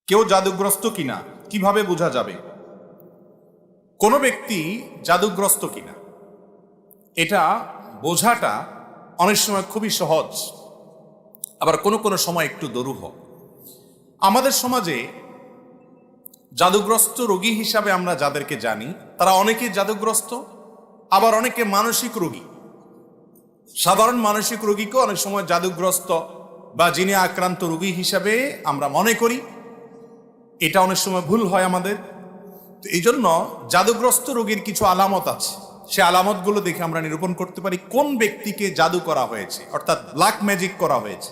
কেউ জাদুগ্রস্ত কিনা কিভাবে বোঝা যাবে? কোনো ব্যক্তি জাদুগ্রস্ত কিনা এটা বোঝাটা অনেক সময় খুবই সহজ, আবার কোনো কোনো সময় একটু দুরূহ। আমাদের সমাজে জাদুগ্রস্ত রোগী হিসাবে আমরা যাদেরকে জানি তারা অনেকে জাদুগ্রস্ত, আবার অনেকে মানসিক রোগী। সাধারণ মানসিক রোগীকে অনেক সময় জাদুগ্রস্ত বা জিনে আক্রান্ত রোগী হিসাবে আমরা মনে করি। এটা অনেক সময় ভুল হয় আমাদের। এই জন্য জাদুগ্রস্ত রোগীর কিছু আলামত আছে, সে আলামতগুলো দেখে আমরা নিরূপণ করতে পারি কোন ব্যক্তিকে জাদু করা হয়েছে, অর্থাৎ ব্ল্যাক ম্যাজিক করা হয়েছে।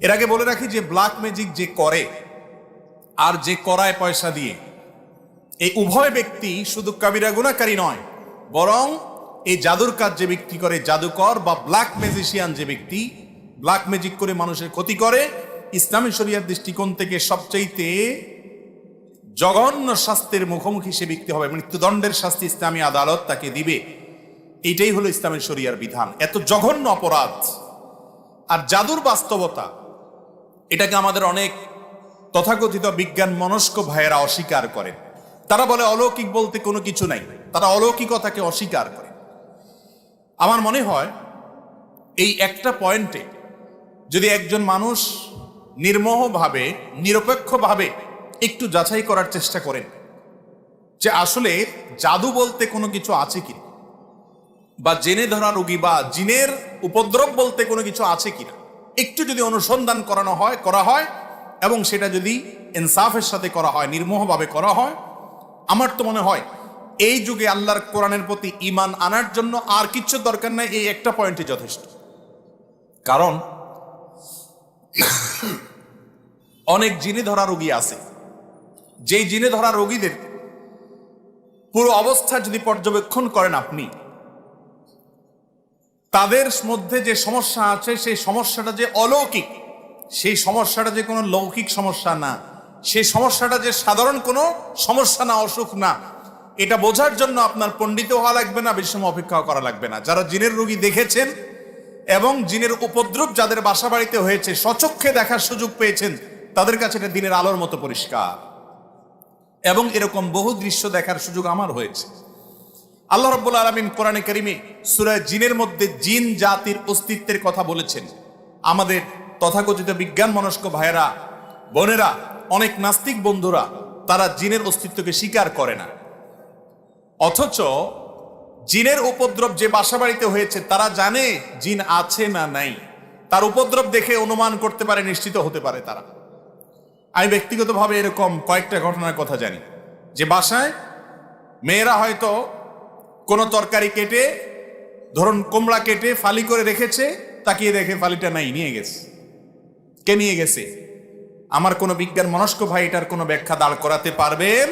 এর আগে বলে রাখি যে ব্ল্যাক ম্যাজিক যে করে আর যে করায় পয়সা দিয়ে, এই উভয় ব্যক্তি শুধু কাবিরা গুনাহকারী নয়, বরং এই জাদুর কাজ যে ব্যক্তি করে, জাদুকর বা ব্ল্যাক ম্যাজিশিয়ান যে ব্যক্তি ব্ল্যাক ম্যাজিক করে মানুষের ক্ষতি করে, ইসলামী শরিয়ার দৃষ্টিকোণ থেকে সবচাইতে জঘন্য শাস্তির মুখোমুখি সে ব্যক্তি হবে। মৃত্যুদণ্ডের শাস্তি ইসলামী আদালত তাকে দিবে। এইটাই হলো ইসলামী শরিয়ার বিধান। এত জঘন্য অপরাধ। আর জাদুর বাস্তবতা এটাকে আমাদের অনেক তথাকথিত বিজ্ঞান মনস্ক ভাইয়েরা অস্বীকার করেন। তারা বলে অলৌকিক বলতে কোনো কিছু নাই, তারা অলৌকিকতাকে অস্বীকার করে। আমার মনে হয় এই একটা পয়েন্টে যদি একজন মানুষ নির্মোহভাবে নিরপেক্ষভাবে একটু যাচাই করার চেষ্টা করেন যে আসলে জাদু বলতে কোনো কিছু আছে কিনা, বা জেনে ধরা রোগী বা জিনের উপদ্রব বলতে কোনো কিছু আছে কিনা, একটু যদি অনুসন্ধান করা হয় এবং সেটা যদি ইনসাফের সাথে করা হয়, নির্মোহভাবে করা হয়, আমার তো মনে হয় এই যুগে আল্লাহর কোরআনের প্রতি ঈমান আনার জন্য আর কিচ্ছু দরকার নাই, এই একটা পয়েন্টই যথেষ্ট। কারণ অনেক জিনে ধরা রোগী আছে, যেই জিনে ধরা রোগীদের পুরো অবস্থা যদি পর্যবেক্ষণ করেন আপনি, তাদের মধ্যে যে সমস্যা আছে সেই সমস্যাটা যে অলৌকিক, সেই সমস্যাটা যে কোনো লৌকিক সমস্যা না, সেই সমস্যাটা যে সাধারণ কোনো সমস্যা না, অসুখ না, এটা বোঝার জন্য আপনার পণ্ডিত হওয়া লাগবে না, বেশি সময় অপেক্ষা করা লাগবে না। যারা জিনের রোগী দেখেছেন এবং জিনের উপদ্রব যাদের বাসা বাড়িতে হয়েছে, স্বচক্ষে দেখার সুযোগ পেয়েছেন, তাদের কাছে এটা দিনের আলোর মতো পরিষ্কার। এবং এরকম বহু দৃশ্য দেখার সুযোগ আমার হয়েছে। আল্লাহ রাব্বুল আলামিন কোরআনে কারিমে সূরা জিনের মধ্যে জিন জাতির অস্তিত্বের কথা বলেছেন। আমাদের তথাকথিত বিজ্ঞান মনস্ক ভাইয়েরা, বোনেরা, অনেক নাস্তিক বন্ধুরা তারা জিনের অস্তিত্বকে স্বীকার করে না, অথচ জিনের উপদ্রব যে বাসা বাড়িতে হয়েছে তারা জানে জিন আছে না নাই, তার উপদ্রব দেখে অনুমান করতে পারে, নিশ্চিত হতে পারে তারা। আমি ব্যক্তিগতভাবে এরকম কয়েকটা ঘটনার কথা জানি যে বাসায় মেয়েরা হয়তো কোনো তরকারি কেটে, ধরুন কুমড়া কেটে ফালি করে রেখেছে, তাকিয়ে দেখে ফালিটা নাই, নিয়ে গেছে। কে নিয়ে গেছে? আমার কোনো বিজ্ঞান মনস্ক ভাই এটার কোনো ব্যাখ্যা দাঁড় করাতে পারবেন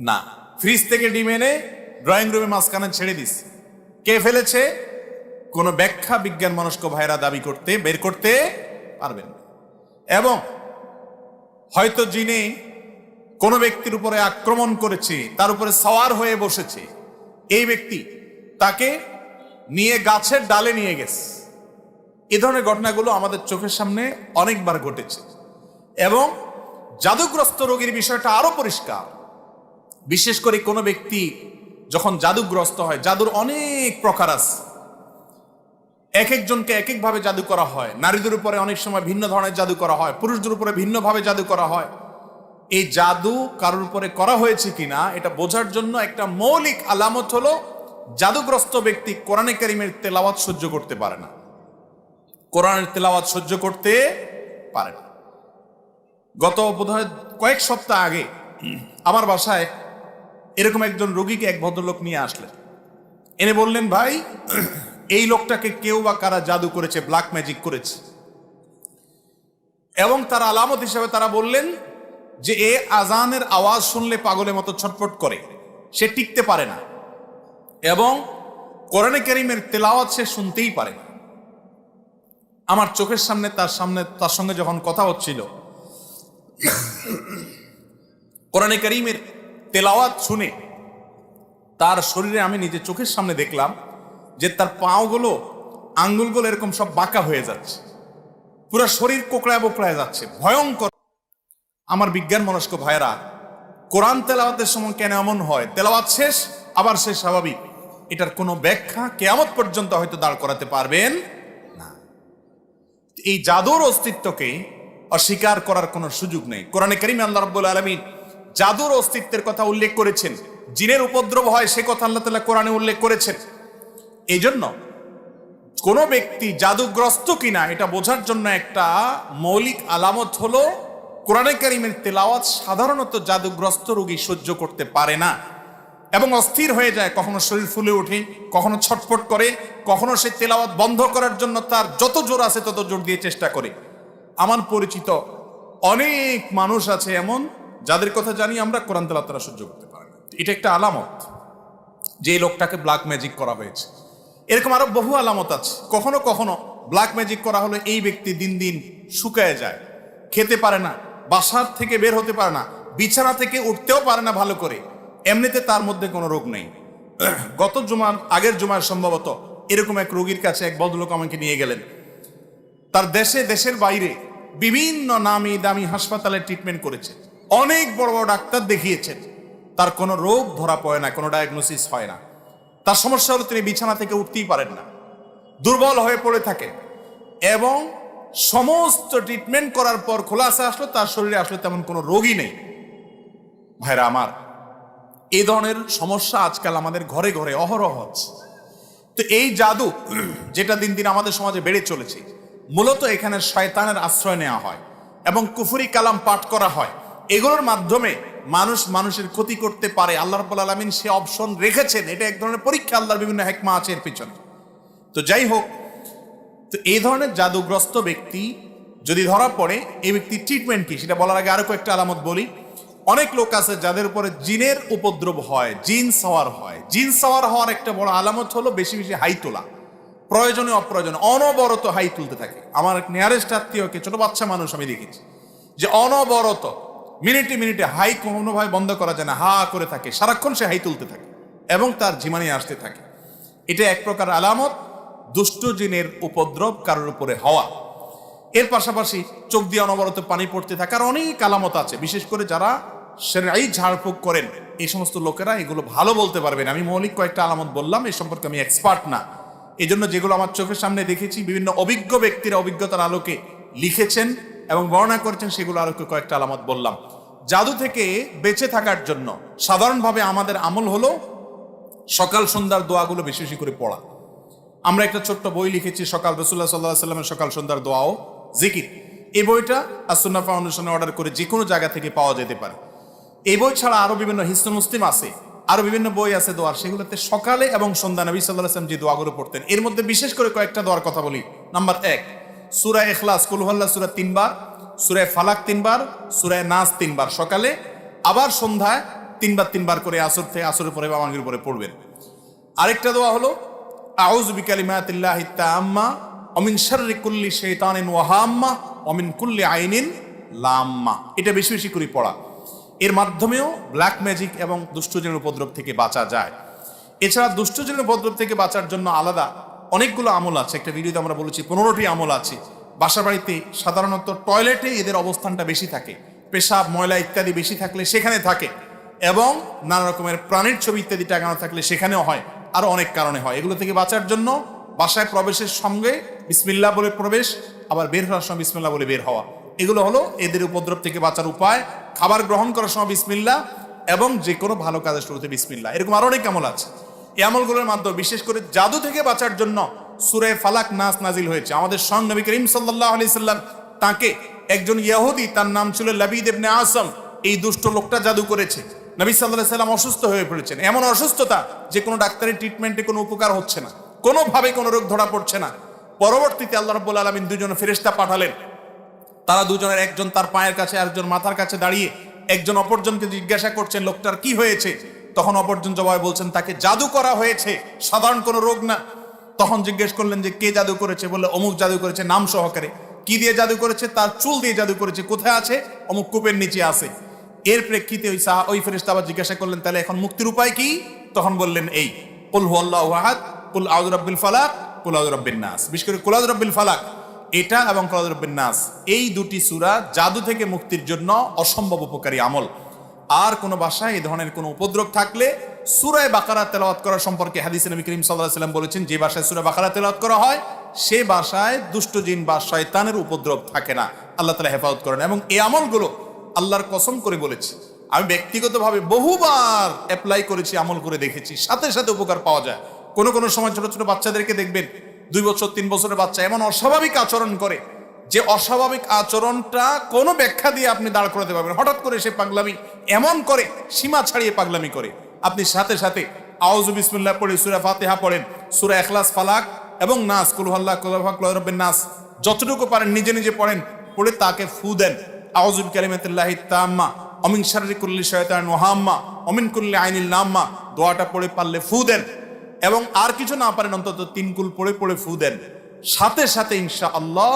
না। ফ্রিজ থেকে ডিম এনে ড্রয়িং রুমে মাঝখানে ছেড়ে দিস, কে ফেলেছে? কোনো ব্যাখ্যা বিজ্ঞান মনস্ক ভাইরা দাবি করতে বের করতে পারবেন না। এবং হয়তো জিনে কোনো ব্যক্তির উপরে আক্রমণ করেছে, তার উপরে সওয়ার হয়ে বসেছে, এই ব্যক্তি তাকে নিয়ে গাছের ডালে নিয়ে গেছে। এ ধরনের ঘটনাগুলো আমাদের চোখের সামনে অনেকবার ঘটেছে। এবং জাদুগ্রস্ত রোগীর বিষয়টা আরো পরিষ্কার। বিশেষ করে কোনো ব্যক্তি যখন জাদুগ্রস্ত হয়, জাদুর অনেক প্রকার আছে, এক একজনকে এক একভাবে জাদু করা হয়। নারীদের উপরে অনেক সময় ভিন্ন ধরনের জাদু করা হয়, পুরুষদের উপরে ভিন্নভাবে জাদু করা হয়। এই জাদু কারোর উপরে করা হয়েছে কিনা এটা বোঝার জন্য একটা মৌলিক আলামত হলো জাদুগ্রস্ত ব্যক্তি কোরআনে কারিমের তেলাওয়াত সহ্য করতে পারে না, কোরআনের তেলাওয়াত সহ্য করতে পারে না। গত বোধহয় কয়েক সপ্তাহ আগে আমার বাসায় এরকম একজন রোগীকে এক ভদ্রলোক নিয়ে আসলেন, এনে বললেন, ভাই এই লোকটাকে কেউ বা কারা জাদু করেছে, ব্ল্যাক ম্যাজিক করেছে। এবং তার আলামত হিসেবে তারা বললেন যে এ আজানের আওয়াজ শুনলে পাগলের মতো ছটফট করে, সে টিকতে পারে না, এবং কোরআনে কারিমের তেলাওয়াত সে শুনতেই পারে না। আমার চোখের সামনে তার সঙ্গে যখন কথা হচ্ছিল, কোরআনে কারিমের তেলাওয়াত শুনে তার শরীরে আমি নিজে চোখের সামনে দেখলাম যে তার পাগুলো, আঙ্গুলগুলো এরকম সব বাঁকা হয়ে যাচ্ছে, পুরো শরীর কোকড়ায় বোকড়ায় যাচ্ছে, ভয়ঙ্কর। আমার বিজ্ঞান মনস্ক ভাইরা, কোরআন তেলাওয়াতের সময় কেন এমন হয়, তেলাওয়াত শেষ আবার শেষ স্বাভাবিক, এটার কোনো ব্যাখ্যা কিয়ামত পর্যন্ত হয়তো দাঁড় করাতে পারবেন না। এই জাদুর অস্তিত্বকে অস্বীকার করার কোনো সুযোগ নেই। কোরআনে কারীমে আল্লাহ রাব্বুল আলামিন জাদুর অস্তিত্বের কথা উল্লেখ করেছেন, জিনের উপদ্রব হয় সে কথা আল্লাহ তাআলা কোরআনে উল্লেখ করেছেন। এই জন্য কোনো ব্যক্তি জাদুগ্রস্ত কিনা এটা বোঝার জন্য একটা মৌলিক আলামত হলো কোরআনে কারীমের তেলাওয়াত সাধারণত জাদুগ্রস্ত রোগী সহ্য করতে পারে না এবং অস্থির হয়ে যায়, কখনো শরীর ফুলে ওঠে, কখনো ছটফট করে, কখনো সে তেলাওয়াত বন্ধ করার জন্য তার যত জোর আছে তত জোর দিয়ে চেষ্টা করে। আমার পরিচিত অনেক মানুষ আছে এমন যাদের কথা জানি আমরা, কোরআন তেলাওয়াত তারা সহ্য করতে পারে না। এটা একটা আলামত যে এই লোকটাকে ব্ল্যাক ম্যাজিক করা হয়েছে। এরকম আরো বহু আলামত আছে। কখনো কখনো ব্ল্যাক ম্যাজিক করা হলে এই ব্যক্তি দিন দিন শুকায় যায়, খেতে পারে না, বাসার থেকে বের হতে পারে না, বিছানা থেকে উঠতেও পারে না ভালো করে। এমনিতে তার মধ্যে কোনো রোগ নেই। গত জুমার আগের জুমার সম্ভবত এরকম এক রোগীর কাছে এক ভদ্রলোক আমাকে নিয়ে গেলেন। তার দেশের বাইরে বিভিন্ন নামি দামি হাসপাতালে ট্রিটমেন্ট করেছে, অনেক বড় বড় ডাক্তার দেখিয়েছেন, তার কোনো রোগ ধরা পড়ে না, কোনো ডায়াগনোসিস হয় না। তার সমস্যা হলো তিনি বিছানা থেকে উঠতেই পারেন না, দুর্বল হয়ে পড়ে থাকেন এবং সমস্ত ট্রিটমেন্ট করার পর খোলাসা আসলো তার শরীরে আসলে তেমন কোনো রোগই নেই। ভাইরা আমার, এই ধরনের সমস্যা আজকাল আমাদের ঘরে ঘরে অহরহ হচ্ছে। তো এই জাদু যেটা দিন দিন আমাদের সমাজে বেড়ে চলেছে, মূলত এখানে শয়তানের আশ্রয় নেওয়া হয় এবং কুফরি কালাম পাঠ করা হয়। এগুলোর মাধ্যমে মানুষের ক্ষতি করতে পারে। আল্লাহ রাব্বুল আলামিন সে অপশন রেখেছেন, এটা এক ধরনের পরীক্ষা, আল্লাহর বিভিন্ন হিকমা আছে এর পিছনে। তো যাই হোক, তো এই ধরনের জাদুগ্রস্ত ব্যক্তি যদি ধরা পড়ে, এই ব্যক্তির ট্রিটমেন্ট কি সেটা বলার আগে আরো কয়েকটা আলামত বলি। অনেক লোক আছে যাদের উপরে জিনের উপদ্রব হয়, জিন সাওয়ার হয়। জিন সাওয়ার হওয়ার একটা বড় আলামত হলো বেশি বেশি হাই তোলা, প্রয়োজনে অপ্রয়োজনে অনবরত হাই তুলতে থাকে। আমার এক নিয়ারেস্ট আত্মীয়কে, ছোট বাচ্চা মানুষ, আমি দেখেছি যে অনবরত মিনিটে মিনিটে হাই কোনোভাবে বন্ধ করা যায় না, হা করে থাকে, সারাক্ষণ সে হাই তুলতে থাকে এবং তার ঝিমানি আসতে থাকে। এটা এক প্রকার আলামত দুষ্ট জিনের উপদ্রব কারোর উপরে হওয়া। এর পাশাপাশি চোখ দিয়ে অনবরত পানি পড়তে থাকার অনেক আলামত আছে। বিশেষ করে যারা শরঈ ঝাড়ফুঁক করেন এই সমস্ত লোকেরা এগুলো ভালো বলতে পারবেন। আমি মৌলিক কয়েকটা আলামত বললাম, এই সম্পর্কে আমি এক্সপার্ট না। এই জন্য যেগুলো আমার চোখের সামনে দেখেছি, বিভিন্ন অভিজ্ঞ ব্যক্তিরা অভিজ্ঞতার আলোকে লিখেছেন এবং বর্ণনা করেছেন, সেগুলো আরো কয়েকটা আলামত বললাম। জাদু থেকে বেঁচে থাকার জন্য সাধারণভাবে আমাদের আমল হলো সকাল সন্ধ্যার দোয়াগুলো বেশি বেশি করে পড়া। আমরা একটা ছোট্ট বই লিখেছি, সকাল রাসূলুল্লাহ সাল্লাল্লাহু আলাইহি ওয়াসাল্লামের সকাল সন্ধ্যার দোয়া ও জিকির। এই বইটা আস-সুন্নাহ ফাউন্ডেশনে অর্ডার করে যে কোনো জায়গা থেকে পাওয়া যেতে পারে। এই বই ছাড়া আরো বিভিন্ন হিসনুল মুসলিম আছে, আরো বিভিন্ন বই আছে দোয়ার, সেগুলোতে সকালে এবং সন্ধ্যা নবী সাল্লাল্লাহু আলাইহি ওয়াসাল্লাম যে দোয়াগুলো পড়তেন, এর মধ্যে বিশেষ করে কয়েকটা দোয়ার কথা বলি। নাম্বার 1, সূরা ইখলাস, কুল হুয়াল্লাহু সূরা 3 বার, সূরা ফালাক 3 বার, সূরা নাস 3 বার সকালে, আবার সন্ধ্যায় 3 বার করে আসরের পরে বা মাগরিবের পরে পড়বেন। আরেকটা দোয়া হলো আউযু বিকালিমাতিল্লাহি তাম্মা ওয়া মিন শাররি কুল্লি শাইতানিন ওয়া হাম্মা ওয়া মিন কুল্লি আইনিন লাম্মা। এটা বেশি বেশি করে পড়া। এর মাধ্যমেও ব্ল্যাক ম্যাজিক এবং দুষ্টজনের উপদ্রব থেকে বাঁচা যায়। এছাড়া দুষ্টজনের উপদ্রব থেকে বাঁচার জন্য আলাদা অনেকগুলো আমল আছে। একটা ভিডিওতে আমরা বলেছি 15টি আমল আছে। বাসা বাড়িতে সাধারণত টয়লেটে এদের অবস্থানটা বেশি থাকে, পেশাব ময়লা ইত্যাদি বেশি থাকলে সেখানে থাকে, এবং নানা রকমের প্রাণীর ছবি ইত্যাদি টাঙানো থাকলে সেখানেও হয়, আরো অনেক কারণে হয়। এগুলো থেকে বাঁচার জন্য বাসায় প্রবেশের সঙ্গে বিসমিল্লাহ বলে প্রবেশ, আবার বের হওয়ার সময় বিসমিল্লাহ বলে বের হওয়া, এগুলো হলো এদের উপদ্রব থেকে বাঁচার উপায়। খাবার গ্রহণ করার সময় বিসমিল্লাহ এবং যে কোনো ভালো কাজের শুরুতে বিসমিল্লাহ। এরকম আরো অনেক আমল আছে। এই আমলগুলোর মাধ্যমে বিশেষ করে জাদু থেকে বাঁচার জন্য সূরা ফালাক নাস নাজিল হয়েছে। আমাদের স্বয়ং নবী করিম সাল্লাল্লাহু আলাইহি সাল্লাম, তাকে একজন ইহুদি, তার নাম ছিল লাবিদ ইবনে আসম, এই দুষ্ট লোকটা জাদু করেছে। নবী সাল্লাল্লাহু আলাইহি সাল্লাম অসুস্থ হয়ে পড়েছেন, এমন অসুস্থতা যে কোনো ডাক্তারের ট্রিটমেন্টে কোনো উপকার হচ্ছে না, কোনোভাবে কোনো রোগ ধরা পড়ছে না। পরবর্তীতে আল্লাহ রাব্বুল আলামিন দুজন ফেরেশতা পাঠালেন। তারা দুজনের একজন তার পায়ের কাছে, আরেকজন মাথার কাছে দাঁড়িয়ে একজন অপরজনকে জিজ্ঞাসা করছেন লোকটার কি হয়েছে। তখন অপরজন জবাবে বলছেন তাকে জাদু করা হয়েছে, সাধারণ কোনো রোগ না। তখন জিজ্ঞেস করলেন যে কে জাদু করেছে, বললে অমুক জাদু করেছে, নাম সহকারে। কি দিয়ে জাদু করেছে? তার চুল দিয়ে জাদু করেছে। কোথায় আছে? অমুক কূপের নিচে আছে। এর প্রেক্ষিতে ওই ফেরেশতা আবার জিজ্ঞাসা করলেন তাহলে এখন মুক্তির উপায় কি? তখন বললেন এই কুল হুয়াল্লাহু আহাদ, কুল আউযু বিরাব্বিল ফালাক, কুল আউযু বিরাব্বিন নাস। বিশেষ করে কুল আউযু বিরাব্বিল ফালাক এটা এবং কুল নাস, এই দুটি সূরা জাদু থেকে মুক্তির জন্য অসম্ভব উপকারী আমল। আর কোনো বাসায় এই ধরনের কোনো উপদ্রব থাকলে সূরা বাকারা তেলাওয়াত করা সম্পর্কে হাদিসে নবী করিম সাল্লাল্লাহু আলাইহি ওয়াসাল্লাম বলেছেন, যে বাসায় সূরা বাকারা তেলাওয়াত করা হয় সে বাসায় দুষ্ট জিন বা শয়তানের উপদ্রব থাকে না। আল্লাহ তাআলা হেফাজত করেন। এবং এই আমলগুলো আল্লাহর কসম করে বলেছি, আমি ব্যক্তিগতভাবে বহুবার অ্যাপ্লাই করেছি, আমল করে দেখেছি, সাথে সাথে উপকার পাওয়া যায়। কোনো সময় ছোট ছোট বাচ্চাদেরকে দেখবেন 2 বছর 3 বছরের বাচ্চা এমন অস্বাভাবিক আচরণ করে যে অস্বাভাবিক আচরণটা কোনো ব্যাখ্যা দিয়ে আপনি দাঁড় করাতে পারবেন। হঠাৎ করে সে পাগলামি এমন করে, সীমা ছাড়িয়ে পাগলামি করে, আপনি সাথে সাথে আউযু বিসমিল্লাহ পড়ে সূরা ফাতিহা পড়েন, সূরা ইখলাস, ফালাক এবং নাস, কুল হুয়াল্লাহু কুল রাব্বিন নাস যতটুকু পারেন নিজে নিজে পড়েন, পড়ে তাকে ফু দেন। আউযু বিকালিমাতিল্লাহি তাম্মা অমিন শাররি কুল্লি শাইতানিন ওয়া হাম্মা অমিন কুল্লি আইনিল লাম্মা, দোয়াটা পড়ে পারলে ফু দেন। এবং আর কিছু না পারেন অন্তত 3 কুল পড়ে পড়ে ফু দেন। সাথে সাথে ইনশাআল্লাহ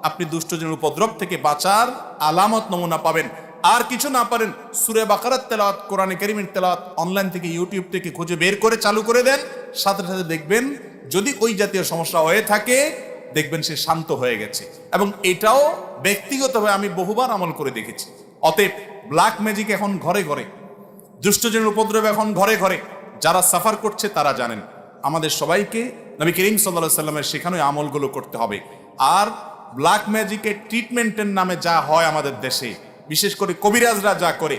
আপনি দুষ্টজনের উপদ্রব থেকে বাঁচার আলামত নমুনা পাবেন। আর কিছু না পারেন সূরা বাকারার তেলাওয়াত, কোরআনে কারীমের তেলাওয়াত অনলাইন থেকে, ইউটিউব থেকে খুঁজে বের করে চালু করে দেন। সাথে সাথে দেখবেন যদি ওই জাতীয় সমস্যা হয়ে থাকে, দেখবেন সে শান্ত হয়ে গেছে। এবং এটাও ব্যক্তিগতভাবে আমি বহুবার আমল করে দেখেছি। অতএব ব্ল্যাক ম্যাজিক এখন ঘরে ঘরে, দুষ্টজনের উপদ্রব এখন ঘরে ঘরে, যারা সাফার করছে তারা জানেন। আমাদের সবাইকে নবী করিম সাল্লাল্লাহু আলাইহি ওয়াসাল্লামের শেখানো আমলগুলো করতে হবে। আর ব্ল্যাক ম্যাজিকের ট্রিটমেন্টের নামে যা হয় আমাদের দেশে, বিশেষ করে কবিরাজরা যা করে,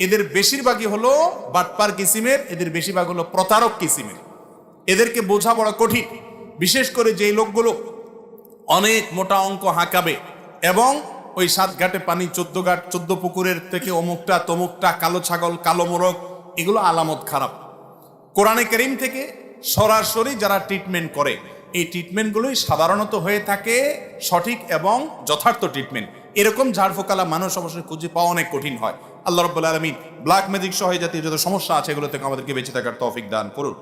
এদের বেশিরভাগই হলো বাটপার কিসিমের, এদের বেশিরভাগ হলো প্রতারক কিসিমের। এদেরকে বোঝা বড় কঠিন, বিশেষ করে যেই লোকগুলো অনেক মোটা অঙ্ক হাঁকাবে এবং ওই 7 ঘাটে পানি 14 ঘাট 14 পুকুরের থেকে অমুকটা তমুকটা, কালো ছাগল, কালো মোরগ, এগুলো আলামত খারাপ। কোরআনে কারীম থেকে সরাসরি যারা ট্রিটমেন্ট করে, এই ট্রিটমেন্টগুলোই সাধারণত হয়ে থাকে সঠিক এবং যথার্থ ট্রিটমেন্ট। এরকম ঝাড়ফুকালা মানুষ অবশ্যই খুঁজে পাওয়া অনেক কঠিন হয়। আল্লাহ রাব্বুল আলামিন ব্ল্যাক ম্যাজিক সহ জাতীয় যত সমস্যা আছে এগুলো থেকে আমাদেরকে বেঁচে থাকার তৌফিক দান করুন।